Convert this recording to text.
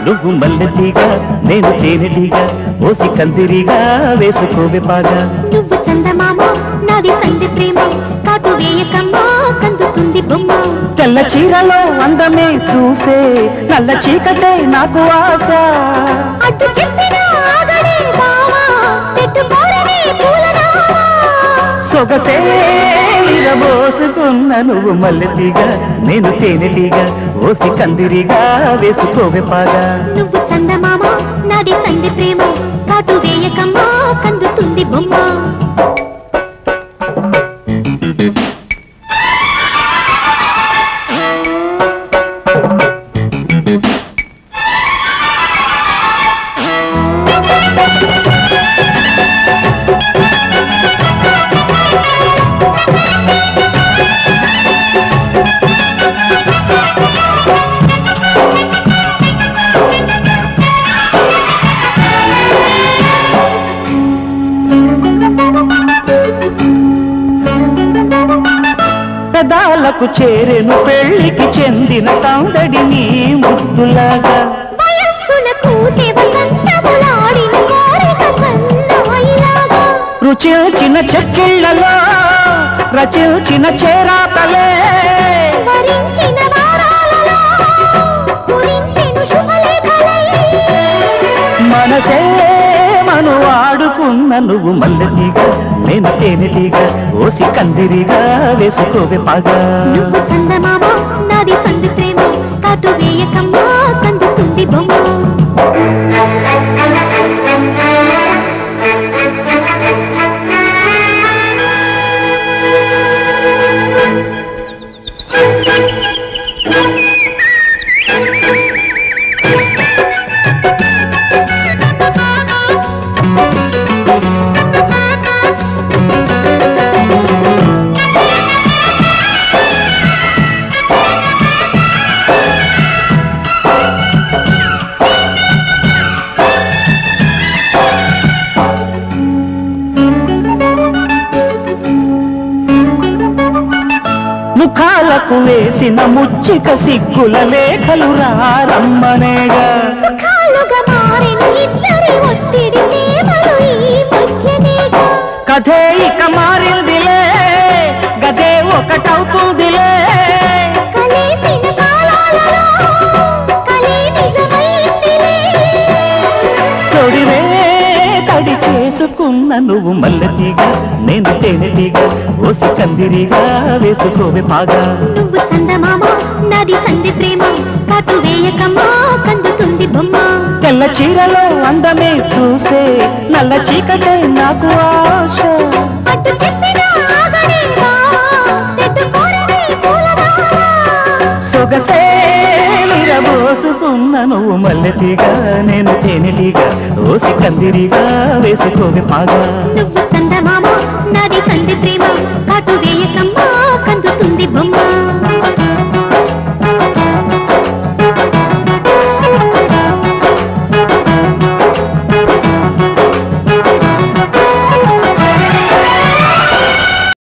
నువ్వు మల్లెటీగా నేను తేనెటీగా ఓసి కందిరిగా వేసుకోవే పాగా నువ్వు చందమామ నాది సంధి ప్రేమ కాటు వేయకమ్మా కందుతుంది బొమ్మ తెల్ల చీరలో అందమే చూసే నల్ల చీకటే నాకు ఆశ అటు చెప్పిన ఆగడే బావా పెట్టుకోరనే పూలనామా సొగసే విరబోసుకున్న నువ్వు మల్లెటీగా నేను తేనెటీగా ఓసి కందిరిగా వేసుకోవే పాగా నువ్వు చందమామ నాది సంధి ప్రేమ కాటు వేయకమ్మా కందుతుంది బొమ్మ పెదాలకు చేరెను పెళ్లికి చెందిన సందడి నీ ముద్దులాగా వయస్సులకు వసంతములాడిన కోరిక సన్నాయిలాగా రుచిల్చిన చెక్కిళ్లలో రచిల్చిన చేరాతలే వరించిన వారాలలో స్ఫురించెను శుభలేఖలై మనసే మను ఆడుకున్న నువ్వు మల్లెటీగా నేను తేనెటీగా ఓసి కందిరిగా వేసుకోవే పాగా నువ్వు చందమామ నాది సంధి ప్రేమ కాటు వేయకమ్మా కందుతుంది బొమ్మ ముఖాలకు వేసిన ముచ్చిక సిగ్గుల లేఖలు రారమ్మనేగా సుఖాలుగా మారిన ఇద్దరి ఒత్తిడి ప్రేమలు ఈ మధ్యనేగా కథే ఇక మారిందిలే గదే ఒకటవుతుందిలే కలిసిన కాలాలలో కలే నిజమైందిలే తొడిరే తడి చేసుకున్న నువ్వు మల్లెటీగా నేను తేనెటీగా ఓసి కందిరిగా వేసుకోవే పాగా నువ్వు చందమామ నాది సంధి ప్రేమ కాటు వేయకమ్మా కందుతుంది బొమ్మ తెల్ల చీరలో అందమే చూసే నల్ల చీకటే నాకు ఆశ అటు చెప్పిన ఆగడే బావా తెట్టుకోరనే పూలనామా సొగసే విరబోసుకున్న నువ్వు మల్లెటీగా నేను తేనెటీగా ఓసి కందిరిగా వేసుకోవే పాగా నువ్వు చందమామ నాది సంధి ప్రేమ